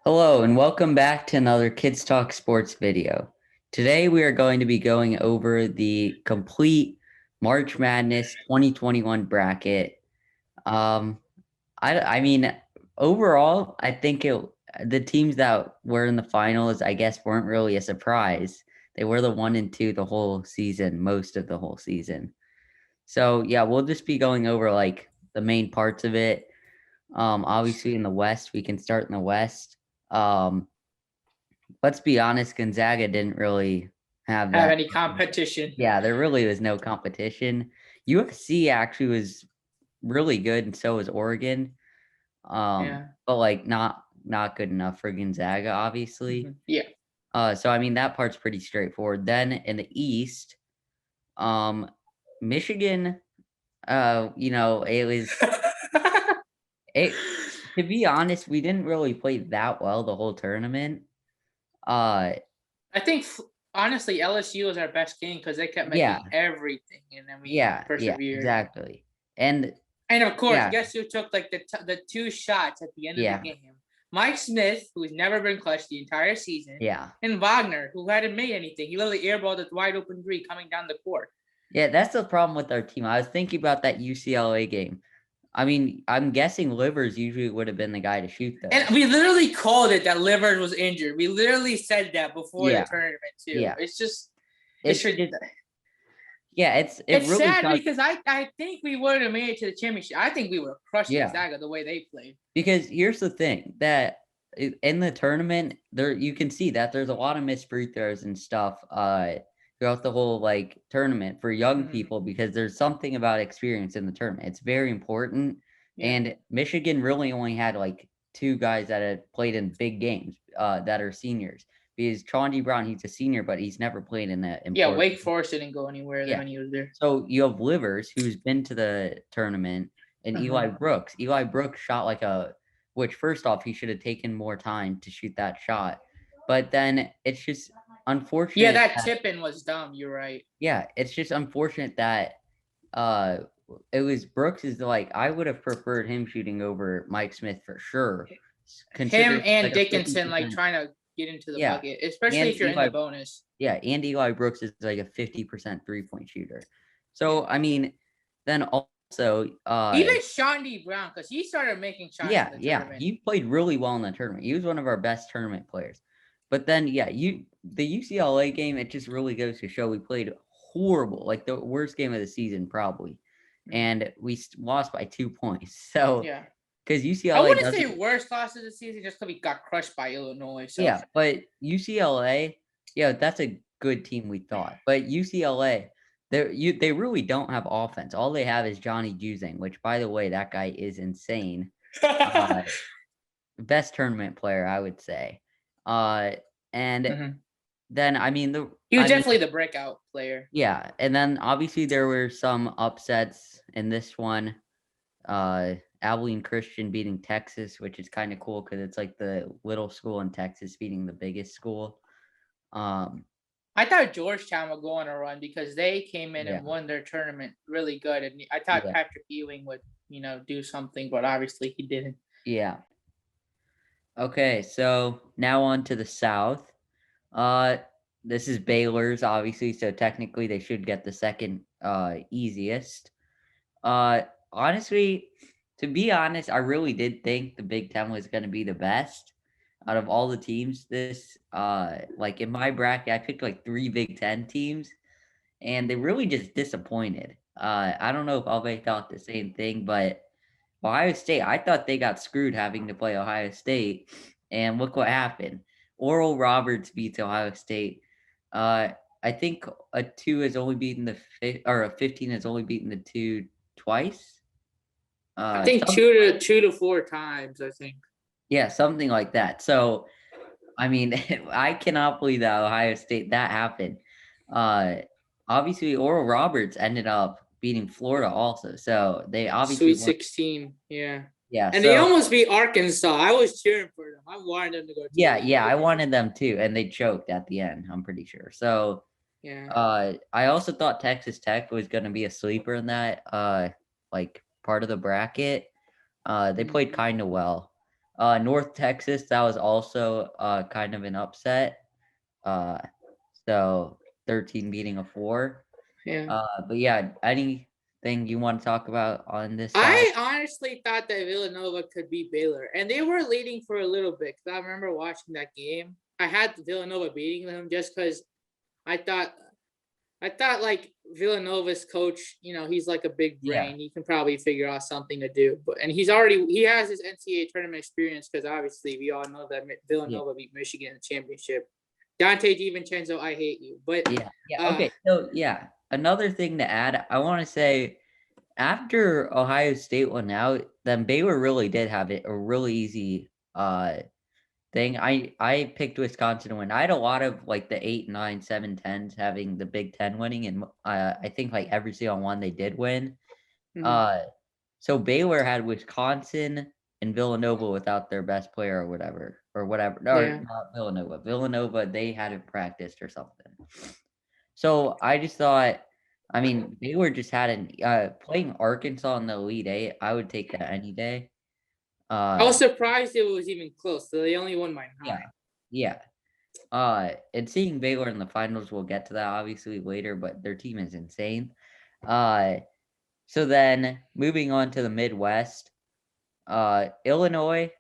Hello and welcome back to another Kids Talk Sports video. Today we are going to be going over the complete March Madness 2021 bracket. Um, I mean, overall, I think the teams that were in the finals, I guess, weren't really a surprise. They were the one and two the whole season, most of the whole season. So yeah, we'll just be going over like the main parts of it. Obviously in the West, we can start in the West. Um, let's be honest, Gonzaga didn't really have Have that. any competition. Yeah, there really was no competition. USC actually was really good, and so was Oregon. Yeah. But like not good enough for Gonzaga, obviously. Yeah. So I mean that part's pretty straightforward. Then in the East, um, Michigan, it was it to be honest, we didn't really play that well the whole tournament. Uh I think honestly LSU was our best game because they kept yeah, making everything, and then we yeah, persevered. exactly. And And of course, yeah, guess who took like the two shots at the end of the yeah, game? Mike Smith, who's never been clutched the entire season, yeah. and Wagner, who hadn't made anything. He literally airballed a wide open three coming down the court. Yeah, that's the problem with our team. I was thinking about that UCLA game. I mean, I'm guessing Livers usually would have been the guy to shoot And those. we literally called it that Livers was injured. We literally said that before the Yeah, tournament too. yeah. It's just it It's should just yeah, it It's really sad sucks. because I think we would have made it to the championship. I think we would have crushed Yeah, Gonzaga the way they played. because here's the thing that in the tournament there you can see that there's a lot of missed free throws and stuff throughout the whole like tournament for young Mhm. people because there's something about experience in the tournament. It's very important. Yeah. And Michigan really only had like two guys that had played in big games that are seniors. Because Chauncey Brown, he's a senior, but he's never played in the Yeah, important. Wake Forest didn't go anywhere Yeah. when he was there. So you have Livers, who's been to the tournament, and Eli Uh-huh. Brooks. Eli Brooks shot like which first off, he should have taken more time to shoot that shot. But then it's just Yeah, unfortunate that that, tip in was dumb. You're right. yeah, it's just unfortunate that uh it was Brooks is like I would have preferred him shooting over Mike Smith for sure. Him Considering and like a Dickinson like 50%. trying to get into the Yeah. bucket, especially And if you're in the Eli bonus. Yeah, and Eli Brooks is like a 50% three-point shooter. Yeah. So, I mean, then also, Even Sean D. Brown, because he started making shots in yeah, the yeah, tournament. he played really well in the tournament. He was one of our best tournament players. But then, yeah, the UCLA game, it just really goes to show we played horrible, like the worst game of the season probably, Mhm. and we lost by 2 points. So, Yeah. because I UCLA wouldn't say doesn't, worst loss of the season just because we got crushed by Illinois. So yeah, but UCLA, yeah, that's a good team we thought. But UCLA, they really don't have offense. All they have is Johnny Juzang, which by the way, that guy is insane. Uh best tournament player, I would say. Uh and Mhm. then He was I mean definitely the breakout player. yeah, and then obviously there were some upsets in this one. Abilene Christian beating Texas, which is kind of cool because it's like the little school in Texas beating the biggest school. Um, I thought Georgetown would go on a run because they came in yeah, and won their tournament really good, and I thought yeah, Patrick Ewing would, do something, but obviously he didn't. yeah. Okay, so now on to the South. Uh, this is Baylor's obviously, so technically they should get the second easiest. Uh, honestly, to be honest, I really did think the Big Ten was going to be the best out of all the teams. This like in my bracket, I picked like three Big Ten teams, and they really just disappointed. I don't know if Alve thought the same thing, but Ohio State, I thought they got screwed having to play Ohio State, and look what happened. Oral Roberts beats Ohio State. Uh, I think a two has only beaten or a 15 has only beaten the two twice. I think Some two to four times. I think. Yeah, something like that. So I mean, I cannot believe that Ohio State that happened. Uh, obviously, Oral Roberts ended up beating Florida also, so they obviously Sweet won. 16, yeah. Yeah, And they so almost beat Arkansas. I was cheering for them. I wanted them to go to the yeah, I championship. wanted them too, and they choked at the end. I'm pretty sure. So, Yeah. I also thought Texas Tech was going to be a sleeper in that like part of the bracket. They played Mhm. kind of well. North Texas, that was also kind of an upset. Uh, so 13 beating a 4. Yeah. But yeah, anything you want to talk about on this side? I honestly thought that Villanova could beat Baylor, and they were leading for a little bit because I remember watching that game. I had Villanova beating them just because I thought I thought like Villanova's coach, he's like a big Yeah, brain. He can probably figure out something to do. But and he has his NCAA tournament experience because obviously we all know that yeah, Villanova beat Michigan in the championship. Dante DiVincenzo, I hate you. But yeah. uh Okay, so yeah, another thing to add, I want to say after Ohio State went out, then Baylor really did have it a really easy thing. I picked Wisconsin to win. I had a lot of like the 8, 9, 7, 10s having the Big Ten winning, and I think like every single one they did win. mhm, Uh, so Baylor had Wisconsin and Villanova without their best player or whatever. Or yeah. not Villanova. Villanova, they hadn't practiced or something. So I just thought, I mean, Baylor just had an playing Arkansas in the Elite Eight. I would take that any day. I Uh, was surprised it was even close. So they only won by yeah, 9. yeah. And seeing Baylor in the finals, we'll get to that obviously later, but their team is insane. Uh, so then moving on to the Midwest, Illinois,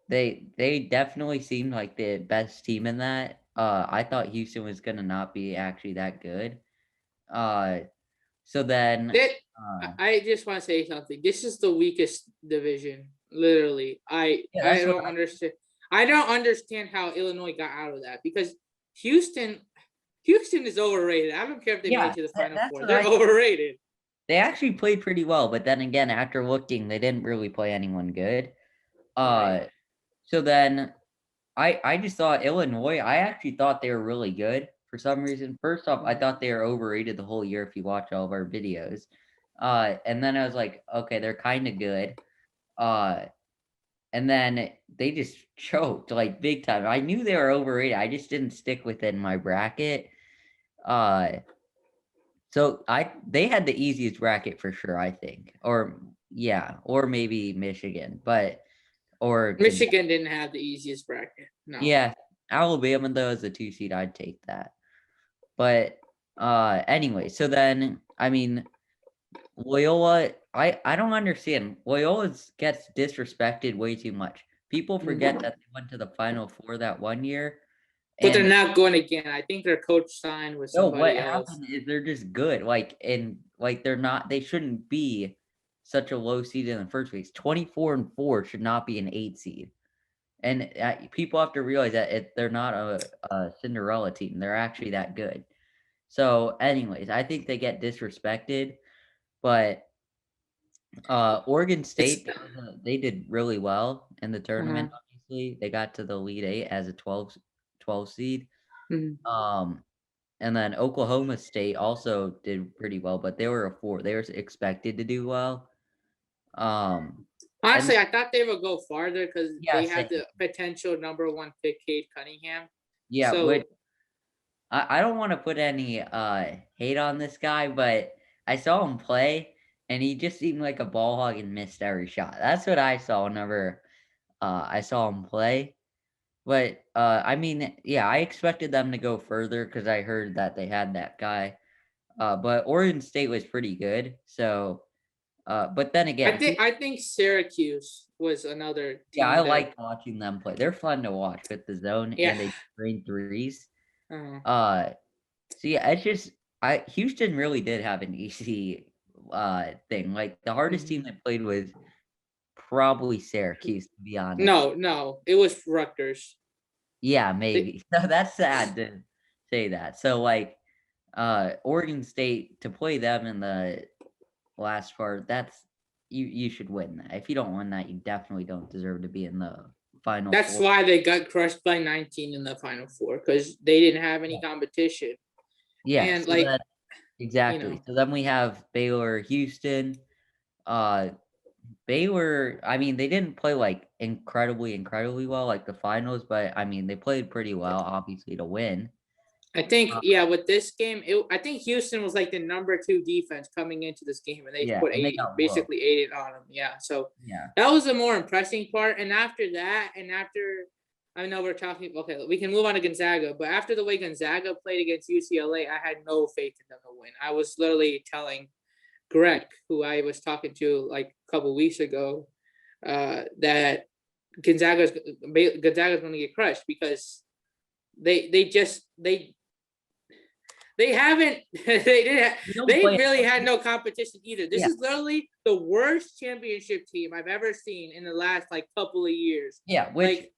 they definitely seemed like the best team in that. I thought Houston was gonna not be actually that good. Uh, so then, That uh, I just want to say something. This is the weakest division, literally. I yeah, I that's what don't understand. I don't understand how Illinois got out of that because Houston Houston is overrated. I don't care if they made yeah, it to the that, final that's four. what I They're thought. overrated. They actually played pretty well, but then again, after looking, they didn't really play anyone good. Right. Uh, so then I just thought Illinois, I actually thought they were really good for some reason. First off, I Mhm. thought they were overrated the whole year if you watch all of our videos. And then I was like, okay, they're kind of good. Uh, and then they just choked like big time. I knew they were overrated. I just didn't stick within my bracket. Uh, so they had the easiest bracket for sure, I think. Or yeah, or maybe Michigan, but or Kentucky. Michigan didn't have the easiest bracket. No. Yeah, Alabama though as a 2 seed, I'd take that. But anyway, so then I mean Loyola, I don't understand. Loyola gets disrespected way too much. People forget Mhm. that they went to the Final Four that one year, But they're and not going again. I think their coach signed with no, what somebody else. happened is they're just good. Like and like they're not. They shouldn't be such a low seed in the first place. 24-4 should not be an 8 seed. And people have to realize that they're not a Cinderella team. They're actually that good. So, anyways, I think they get disrespected, but Oregon It's State, they did really well in the uh tournament. Obviously, they got to the Elite Eight as a 12 seed. mhm. Um, and then Oklahoma State also did pretty well, but they were a 4. They were expected to do well. Um, and Honestly, I thought they would go farther because yeah, they had same. the potential number one pick, Cade Cunningham. Yeah, which So I don't wanna put any, hate on this guy, but I saw him play, and he just seemed like a ball hog and missed every shot. That's what I saw whenever, I saw him play. But, I mean, yeah, I expected them to go further because I heard that they had that guy. But Oregon State was pretty good, so, but then again, I think Syracuse was another yeah, I team that like watching them play. They're fun to watch with the zone, yeah. and they drain threes. Uh, Uh So yeah, it's just I Houston really did have an easy thing. Like the hardest team mhm. they played was probably Syracuse, to be honest. No, no, it was Rutgers. Yeah, They, maybe. So that's sad to say that. So like Oregon State to play them in the last part, that's you should win that. If you don't win that, you definitely don't deserve to be in the final that's four. why they got crushed by 19 in the Final Four because they didn't have any Yeah. competition. Yeah, And so like that you exactly. know, So then we have Baylor, Houston. Uh Baylor, I mean, they didn't play, like, incredibly well, like, the finals, but, I mean, they played pretty well, obviously, to win. I think, yeah, with this game, I think Houston was like the number 2 defense coming into this game, and they Yeah, put and they 80, got whooped. basically 80 on them. Yeah, so Yeah. that was the more impressing part. And after that, and after, I know we're talking, okay, we can move on to Gonzaga, but after the way Gonzaga played against UCLA, I had no faith in them to win. I was literally telling Greg, who I was talking to like a couple weeks ago, that Gonzaga's going to get crushed because they just they haven't You don't they play. really had no competition either. This Yeah. is literally the worst championship team I've ever seen in the last like couple of years. Yeah, which Like,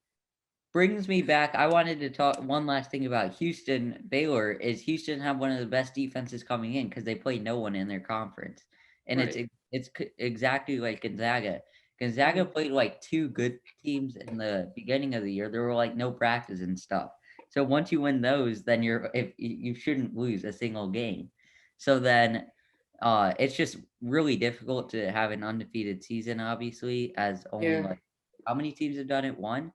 brings me back. I wanted to talk one last thing about Houston Baylor. Is Houston have one of the best defenses coming in because they play no one in their conference, and right. it's exactly like Gonzaga. Gonzaga played like 2 good teams in the beginning of the year. There were like no practice and stuff. So once you win those, then if you shouldn't lose a single game. So then it's just really difficult to have an undefeated season, obviously, as only Yeah. like how many teams have done it? One?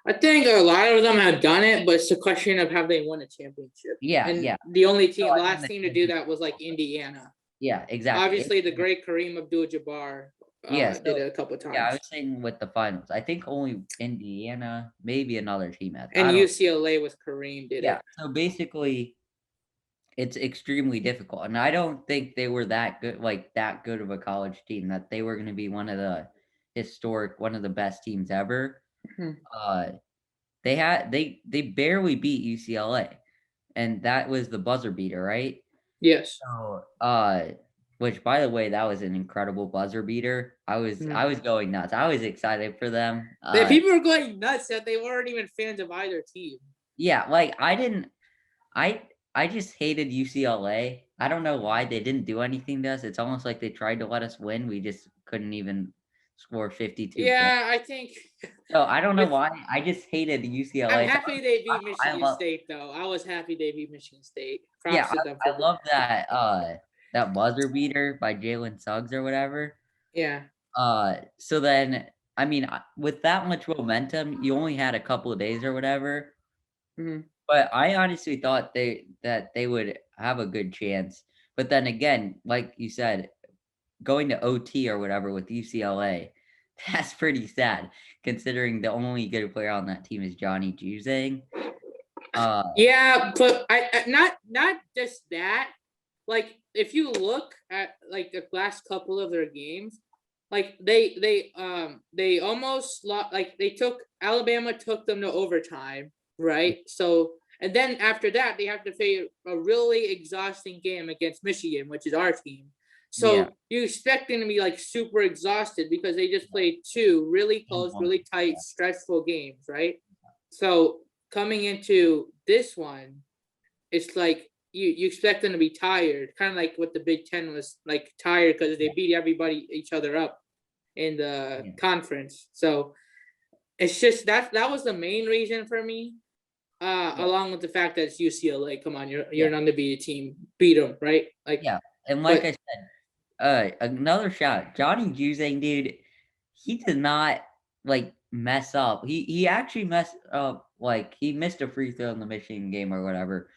I think a lot of them have done it, but it's a question of have they won a championship. Yeah, And yeah. the only No, team, I mean last the team to do championship. that was like Indiana. Yeah, exactly. Obviously, the great Kareem Abdul-Jabbar Yeah, did so it a couple of yeah, I times, was saying with the finals. I think only Indiana, maybe another team has. and I don't. UCLA with Kareem did Yeah, it. so basically it's extremely difficult. And I don't think they were that good, like that good of a college team that they were going to be one of the one of the best teams ever. Mhm. Uh they barely beat UCLA, and that was the buzzer beater, right? Yes. So, which by the way, that was an incredible buzzer beater. I Mhm. was going nuts. I was excited for them. The people were going nuts that they weren't even fans of either team. Yeah, like I didn't I I just hated UCLA. I don't know why they didn't do anything to us. It's almost like they tried to let us win. We just couldn't even score 52 points. Yeah, I think So I don't know with why. I just hated I'm UCLA. So happy they beat I Michigan love State though. I was happy they beat Michigan State. yeah, Props to them for I love that that buzzer beater by Jalen Suggs or whatever. yeah. So then, I mean, with that much momentum, you only had a couple of days or whatever. Mhm. But I honestly thought they would have a good chance. But then again, like you said, going to OT or whatever with UCLA, that's pretty sad considering the only good player on that team is Johnny Juzang. Yeah, but I not just that. Like if you look at like the last couple of their games, like they almost like they took Alabama took them to overtime, right? So and then after that they have to face a really exhausting game against Michigan, which is our team. Yeah, So you expect them to be like super exhausted because they just played 2 really and close, one. really tight, stressful games, right? So coming into this one, it's like you expect them to be tired, kind of like what the Big Ten was like tired because they beat everybody each other up in the Yeah. conference. So it's just that was the main reason for me. Yeah, Along with the fact that it's UCLA. Come on, you're yeah, an undefeated team, beat them, right? Like, yeah. And like but I said, another shout, Johnny Juzang, dude, he did not like mess up. He actually messed up. Like he missed a free throw in the Michigan game or whatever.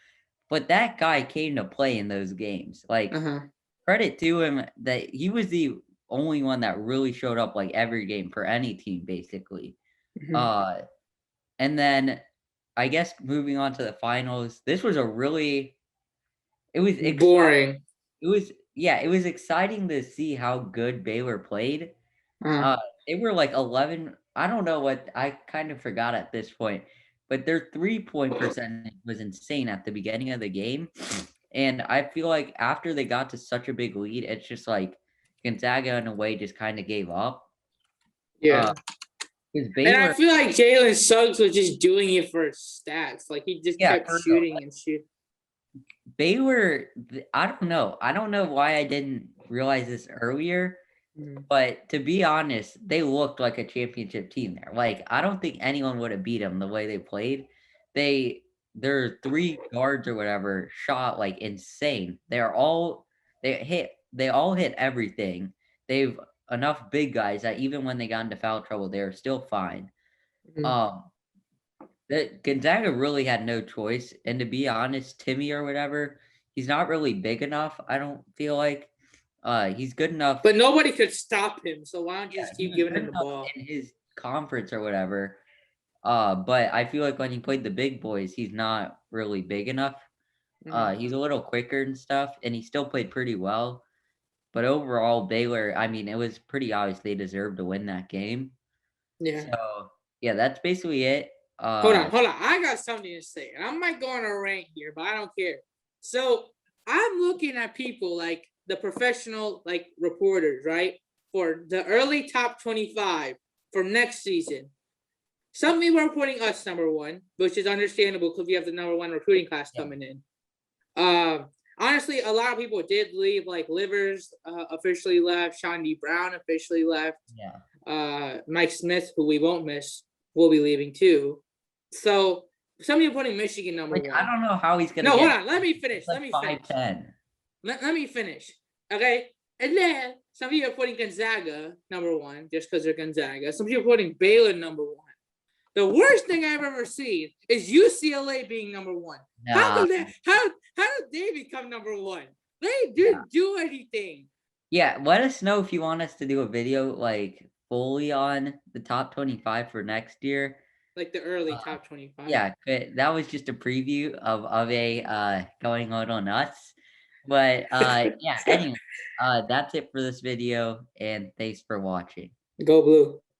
But that guy came to play in those games. Like uh-huh. credit to him that he was the only one that really showed up like every game for any team basically. Mhm. Uh and then I guess moving on to the finals, this was a really it was Boring. it was yeah, it was exciting to see how good Baylor played. Uh, Uh, they were like 11. I don't know what I kind of forgot at this point, but their 3-point percentage was insane at the beginning of the game. And I feel like after they got to such a big lead, it's just like Gonzaga in a way just kind of gave up. Uh, yeah. because And I Baylor, feel like Jalen Suggs was just doing it for stats. Like he just yeah, kept for real. shooting and shooting. Baylor, I don't know. I don't know why I didn't realize this earlier. Mhm. But to be honest, they looked like a championship team there. Like, I don't think anyone would have beat them the way they played. Their 3 guards or whatever shot like insane. They all hit everything. They've enough big guys that even when they got into foul trouble, they are still fine. Mhm. Um, that Gonzaga really had no choice. And to be honest, Timmy or whatever, he's not really big enough. I don't feel like he's good enough. But nobody could stop him. So why don't you Yeah, just he keep was giving good him the enough ball? in his conference or whatever. But I feel like when he played the big boys, he's not really big enough. Mhm. He's a little quicker and stuff, and he still played pretty well. But overall, Baylor, I mean, it was pretty obvious they deserved to win that game. Yeah. So yeah, that's basically it. Hold on. I got something to say. And I might go on a rant here, but I don't care. So I'm looking at people like the professional like reporters, right? For the early top 25 for next season. Some people are putting us number one, which is understandable because we have the number one recruiting class Yeah, coming in. Honestly, a lot of people did leave, like Livers officially left, Sean D. Brown officially left. yeah. Mike Smith, who we won't miss, will be leaving too. So some people putting Michigan number Like I one. don't know how he's gonna No, hold get. on. Let me finish. It's like 5'10". Let me finish. Okay. And then some people are putting Gonzaga number one just because they're Gonzaga. Some people are putting Baylor number one. The worst thing I've ever seen is UCLA being number one. How Nah, did they, how did they become number one? They didn't do anything. yeah. Let us know if you want us to do a video like fully on the top 25 for next year. Like the early top 25. Yeah, that was just a preview of a going a little nuts. But yeah, anyway, that's it for this video, and thanks for watching. Go blue.